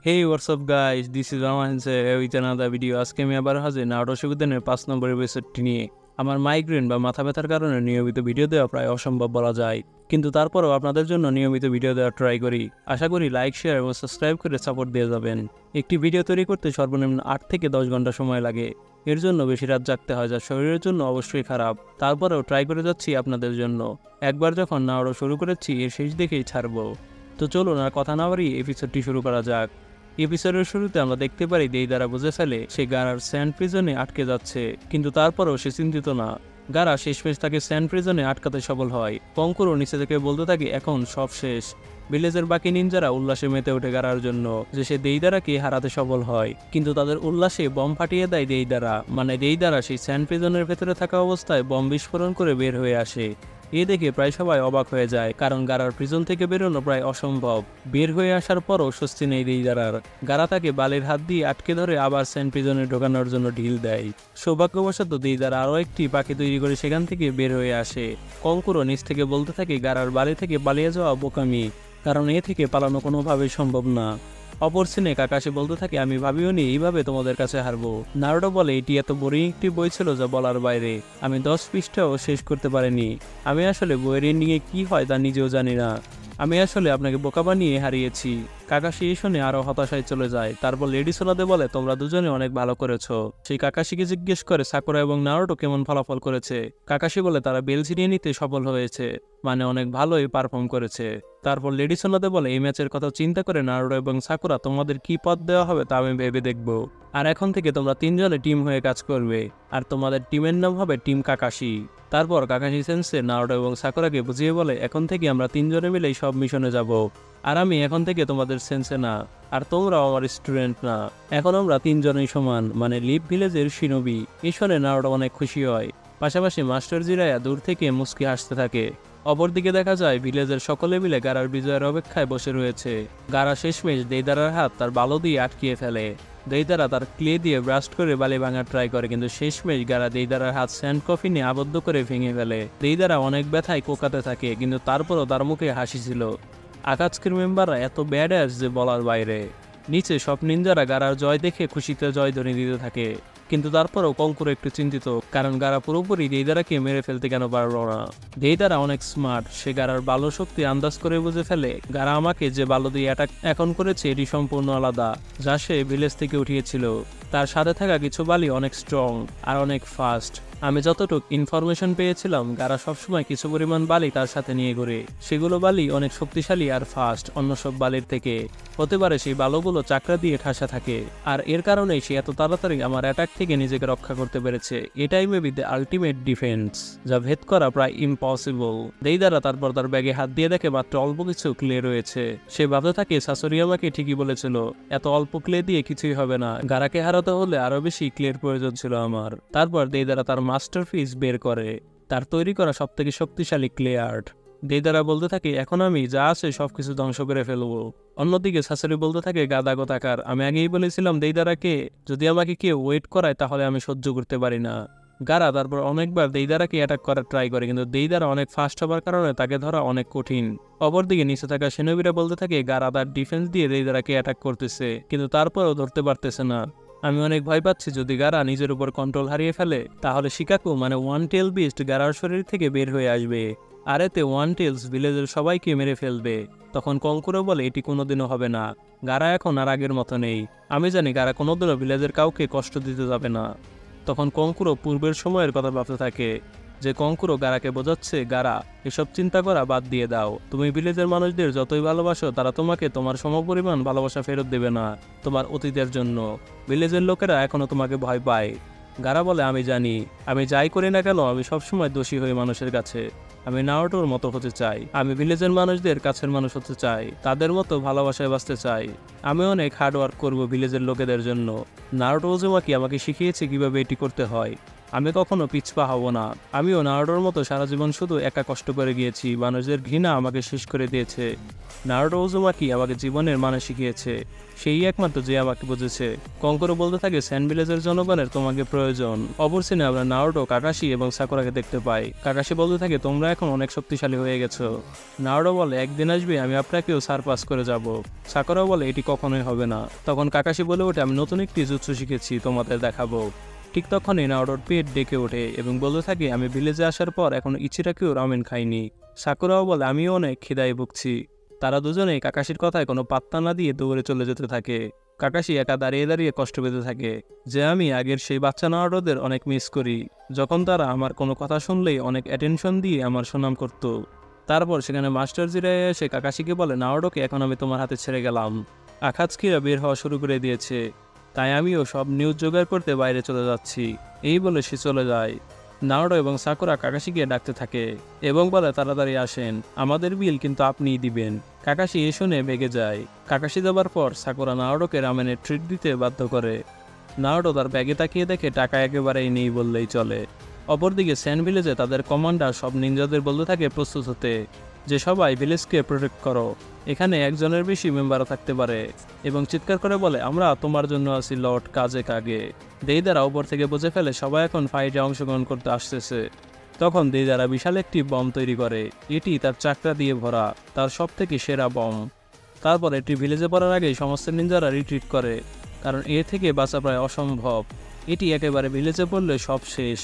Hey, what's up guys? This is Raman here with another video. আজকে আমি আবার হাজির নারুটো শিপুদেনের 5 নম্বর এপিসোডটি নিয়ে। আমার মাইগ্রেন বা মাথা ব্যথার কারণে নিয়মিত ভিডিও দেওয়া প্রায় অসম্ভব বলা যায়, কিন্তু তারপরেও আপনাদের জন্য নিয়মিত ভিডিও দেওয়ার ট্রাই করি। আশা করি লাইক, শেয়ার এবং সাবস্ক্রাইব করে সাপোর্ট দিয়ে যাবেন। একটি ভিডিও তৈরি করতে সর্বনিম্ন 8 থেকে 10 ঘন্টা সময় লাগে। এর জন্য বেশি রাত জাগতে হয়, যা শরীরের জন্য অবশ্যই খারাপ। তারপরেও ট্রাই করে যাচ্ছি আপনাদের জন্য। একবার যখন নারুটো শুরু করেছি, এর শেষ দেখেই ছাড়বো। তো চলুন আর কথা না বাড়িয়ে এপিসোডটি শুরু করা যাক। এপিসোডের শুরুতে আমরা দেখতে পারি দেইদারা বুঝে ফেলে সে গারার স্যান্ড প্রিজনে আটকে যাচ্ছে, কিন্তু তারপরও সে চিন্তিত না। গারা শেষমেশ তাকে স্যান্ড প্রিজনে আটকাতে সফল হয়। কঙ্কুরও নিচে থেকে বলতে থাকে এখন সব শেষ। ভিলেজের বাকি নিনজারা উল্লাসে মেতে ওঠে গারার জন্য যে সে দেইদারাকে হারাতে সফল হয়, কিন্তু তাদের উল্লাসে বম ফাটিয়ে দেয় দেইদারা। দেইদারা সেই স্যান্ড প্রিজনের ভেতরে থাকা অবস্থায় বম বিস্ফোরণ করে বের হয়ে আসে। এ দেখে প্রায় সবাই অবাক হয়ে যায়, কারণ গারার প্রিজন থেকে বেরোনো প্রায় অসম্ভব। বের হয়ে আসার পরও স্বস্তি নেই দেইদারার। গারা তাকে বালির হাত দিয়ে আটকে ধরে আবার স্যান্ড প্রিজনে ঢোকানোর জন্য ঢিল দেয়। সৌভাগ্যবশত দেইদারা আরও একটি পাখি তৈরি করে সেখান থেকে বের হয়ে আসে। কঙ্কুরও নিচ থেকে বলতে থাকে গারার বালি থেকে পালিয়ে যাওয়া বোকামি, কারণ এ থেকে পালানো কোনোভাবেই সম্ভব না। অপর সিনে কাকাশি বলতে থাকে আমি ভাবিও নি এইভাবে তোমাদের কাছে হারবো। নারুটো বলে এটি এত বোরিং একটি বই ছিল যা বলার বাইরে। আমি 10 পৃষ্ঠাও শেষ করতে পারিনি। আমি আসলে বইয়ের এন্ডিংয়ে কি হয় তা নিজেও জানি না। আমি আসলে আপনাকে বোকা বানিয়ে হারিয়েছি। কাকাশি এই শুনে আরো হতাশায় চলে যায়। তারপর লেডি সোনাদে বলে তোমরা দুজনে অনেক ভালো করেছো। সেই কাকাশিকে জিজ্ঞেস করে সাকুরা এবং নারুটো কেমন ফলাফল করেছে। কাকাশি বলে তারা বেল ছিনিয়ে নিতে সফল হয়েছে, মানে অনেক ভালোই পারফর্ম করেছে। তারপর লেডি সোনাদে বলে এই ম্যাচের কথা চিন্তা করে নারুটো এবং সাকুরা তোমাদের কি পদ দেওয়া হবে তা আমি ভেবে দেখব। আর এখন থেকে তোমরা তিনজনে টিম হয়ে কাজ করবে, আর তোমাদের টিমের নাম হবে টিম কাকাশি। তারপর কাকাশি সেন্সে নারুটো এবং সাকুরাকে বুঝিয়ে বলে এখন থেকে আমরা তিনজনে মিলেই সব মিশনে যাব, আর আমি এখন থেকে তোমাদের সেন্সে না, আর তোমরাও আমার স্টুডেন্ট না। এখন আমরা তিনজনেই সমান, মানে লিভ ভিলেজের শিনোবি। এই শুনে নারুটো অনেক খুশি হয়। পাশাপাশি মাস্টার জিরায়া দূর থেকে মুস্কি হাসতে থাকে। অপরদিকে দেখা যায় ভিলেজের সকলে মিলে গারার বিজয়ের অপেক্ষায় বসে রয়েছে। গারা শেষমেশ দেইদারার হাত তার বালো দিয়ে আটকিয়ে ফেলে। দেইদারা তার ক্লে দিয়ে ব্রাস্ট করে বালি ভাঙার ট্রাই করে, কিন্তু শেষমেশ গারা দেইদারার হাত স্যান্ড কফিনে আবদ্ধ করে ভেঙে ফেলে। দেইদারা অনেক ব্যথায় কোকাতে থাকে, কিন্তু তারপরও তার মুখে হাসি ছিল। আকাৎসুকির মেম্বাররা এত ব্যাডাস যে বলার বাইরে। নিচে সব নিনজারা গারার জয় দেখে খুশিতে জয়ধ্বনি দিতে থাকে, কিন্তু তারপরেও কঙ্কুর একটু চিন্তিত, কারণ গারা পুরোপুরি দেইদারাকে মেরে ফেলতে কেন পারল না। দেইদারা অনেক স্মার্ট, সে গারার বালো শক্তি আন্দাজ করে বুঝে ফেলে গারা আমাকে যে বালো দিয়ে অ্যাটাক এখন করেছে এটি সম্পূর্ণ আলাদা, যা সে ভিলেজ থেকে উঠিয়েছিল। তার সাথে থাকা কিছু বালি অনেক স্ট্রং আর অনেক ফাস্ট। আমি যতটুকু ইনফরমেশন পেয়েছিলাম গারা সবসময় কিছু পরিমাণ বালি তার সাথে নিয়ে ঘুরে। সেগুলো বালি অনেক শক্তিশালী আর ফাস্ট অন্য সব বালির থেকে। হতে পারে সেই বালুগুলো চাকরা দিয়ে ঠাসা থাকে, আর এর কারণেই সে এত তাড়াতাড়ি আমার অ্যাটাক থেকে নিজেকে রক্ষা করতে পেরেছে। এটাই মেবি দ্য আলটিমেট ডিফেন্স, যা ভেদ করা প্রায় ইম্পসিবল। দেইদারা তারপর তার ব্যাগে হাত দিয়ে দেখে মাত্র অল্প কিছু ক্লে রয়েছে। সে ভাবতে থাকে সাসুরিয়ামাকে ঠিকই বলেছিল, এত অল্প ক্লে দিয়ে কিছুই হবে না। গারাকে হারাতে হলে আরো বেশি ক্লের প্রয়োজন ছিল আমার। তারপর দেইদারা তার মাস্টারপিস বের করে, তার তৈরি করা সবথেকে শক্তিশালী ক্লে আর্ট। দেইদারা বলতে থাকে এখন আমি যা আছে সবকিছু ধ্বংস করে ফেলবো। অন্যদিকে শাশুড়ি বলতে থাকে গাদা গোতাকার, আমি আগেই বলেছিলাম দেইদারাকে যদি আমাকে কেউ ওয়েট করায় তাহলে আমি সহ্য করতে পারি না। গারা তারপর অনেকবার দেইদারাকে অ্যাটাক করার ট্রাই করে, কিন্তু দেইদারা অনেক ফাস্ট হবার কারণে তাকে ধরা অনেক কঠিন। অপরদিকে নিচে থাকা সেনবিরা বলতে থাকে গারা তার ডিফেন্স দিয়ে দেইদারাকে অ্যাটাক করতেছে, কিন্তু তারপরেও ধরতে পারতেছে না। আমি অনেক ভয় পাচ্ছি যদি গারা নিজের উপর কন্ট্রোল হারিয়ে ফেলে তাহলে শিকাকু মানে ওয়ান টেল বিস্ট গারার শরীর থেকে বের হয়ে আসবে, আর এতে ওয়ান টেলস ভিলেজের সবাইকে মেরে ফেলবে। তখন কঙ্কুরও বলে এটি কোনোদিনও হবে না, গারা এখন আর আগের মতো নেই। আমি জানি গারা কোনোদিনও ভিলেজের কাউকে কষ্ট দিতে যাবে না। তখন কঙ্কুরও পূর্বের সময়ের কথা ভাবতে থাকে, যে কঙ্কুরও গারাকে বোঝাচ্ছে গারা এসব চিন্তা করা বাদ দিয়ে দাও। তুমি ভিলেজের মানুষদের যতই ভালোবাসো তারা তোমাকে তোমার সমপরিমাণ ভালোবাসা ফেরত দেবে না তোমার অতীতের জন্য। ভিলেজের লোকেরা এখনো তোমাকে ভয় পায়। গারা বলে আমি জানি, আমি যাই করি না কেন আমি সবসময় দোষী হই মানুষের কাছে। আমি নারুটোর মতো হতে চাই, আমি ভিলেজের মানুষদের কাছের মানুষ হতে চাই, তাদের মতো ভালোবাসায় বাঁচতে চাই। আমি অনেক হার্ডওয়ার্ক করব ভিলেজের লোকেদের জন্য। নারুটো উজুমাকি আমাকে শিখিয়েছে কিভাবে এটি করতে হয়। আমি কখনো পিছপা হব না। আমিও নারুটোর মতো সারা জীবন শুধু একা কষ্ট করে গিয়েছি। মানুষের ঘৃণা আমাকে শেষ করে দিয়েছে। নারুটো উজুমাকি আমাকে জীবনের মানে শিখিয়েছে। সেই একমাত্র যে আমাকে বুঝেছে। কঙ্করও বলতে থাকে স্যান্ড ভিলেজের জনগণের তোমাকে প্রয়োজন। অপর সিনে আমরা নারুটো, কাকাশি এবং সাকুরাকে দেখতে পাই। কাকাশি বলতে থাকে তোমরা এখন অনেক শক্তিশালী হয়ে গেছো। নারুটো বলে একদিন আসবে আমি আপনাকেও সারপাস করে যাব। সাকুরাও বলে এটি কখনোই হবে না। তখন কাকাশি বলে ওঠে আমি নতুন একটি জুৎসু শিখেছি, তোমাদের দেখাবো। ঠিক তখনই নারুটোর পেট ডেকে ওঠে এবং বলতে থাকে আমি ভিলেজে আসার পর এখন ইচিরাকেও রামেন খাইনি। সাকুরাও বলে আমিও অনেক খিদায় ভুগছি। তারা দুজনেই কাকাশির কথায় কোনো পাত্তা না দিয়ে দৌড়ে চলে যেতে থাকে। কাকাশি একা দাঁড়িয়ে দাঁড়িয়ে কষ্ট পেতে থাকে যে আমি আগের সেই বাচ্চা নারুটোদের অনেক মিস করি, যখন তারা আমার কোনো কথা শুনলেই অনেক অ্যাটেনশন দিয়ে আমার সুনাম করত। তারপর সেখানে মাস্টার জিরায় এসে কাকাশিকে বলে নারুটোকে এখন আমি তোমার হাতে ছেড়ে গেলাম। আকাৎসুকিরা বের হওয়া শুরু করে দিয়েছে, তাই আমিও সব নিউজ জোগাড় করতে বাইরে চলে যাচ্ছি। এই বলে সে চলে যায়। নারুটো এবং সাকুরা কাকাশিকে ডাকতে থাকে এবং বলে তাড়াতাড়ি আসেন, আমাদের বিল কিন্তু আপনিই দিবেন। কাকাশি এ শুনে বেগে যায়। কাকাশি যাবার পর সাকুরা নারুটোকে রামেনের ট্রিট দিতে বাধ্য করে। নারুটো তার ব্যাগে তাকিয়ে দেখে টাকা একেবারেই নেই বললেই চলে। অপরদিকে স্যান্ড ভিলেজে তাদের কমান্ডার সব নিনজাদের বলতে থাকে প্রস্তুত হতে, যে সবাই ভিলেজকে প্রোটেক্ট করো। এখানে একজনের বেশি মেম্বারও থাকতে পারে। এবং চিৎকার করে বলে আমরা তোমার জন্য আছি লর্ড কাজে কাগে। দেইদারা উপর থেকে বুঝে ফেলে সবাই এখন ফাইটে অংশগ্রহণ করতে আসতেছে। তখন দেইদারা বিশাল একটি বম তৈরি করে। এটি তার চাকরা দিয়ে ভরা, তার সব থেকে সেরা বম। তারপর এটি ভিলেজে পড়ার আগেই সমস্ত নিনজারা রিট্রিট করে, কারণ এ থেকে বাঁচা প্রায় অসম্ভব। এটি একেবারে ভিলেজে পড়লে সব শেষ।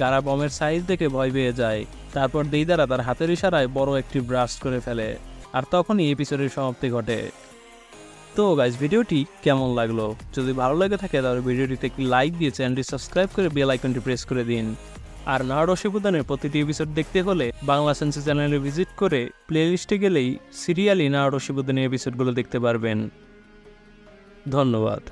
গাড়া বমের সাইজ দেখে ভয় পেয়ে যায়। তারপর দেইদারা তার হাতের ইশারায় বড় একটি ব্রাস্ট করে ফেলে। আর তখনই এপিসোডের সমাপ্তি ঘটে। তো গাইস, ভিডিওটি কেমন লাগলো? যদি ভালো লাগে থাকে তাহলে ভিডিওটিতে একটি লাইক দিয়ে চ্যানেলটি সাবস্ক্রাইব করে বেল আইকনটি প্রেস করে দিন। আর নারুটো শিপুদানের প্রতিটি এপিসোড দেখতে হলে বাংলা সেন্সি চ্যানেলে ভিজিট করে প্লেলিস্টে গেলেই সিরিয়ালি নারুটো শিপুদানের এপিসোডগুলো দেখতে পারবেন। ধন্যবাদ।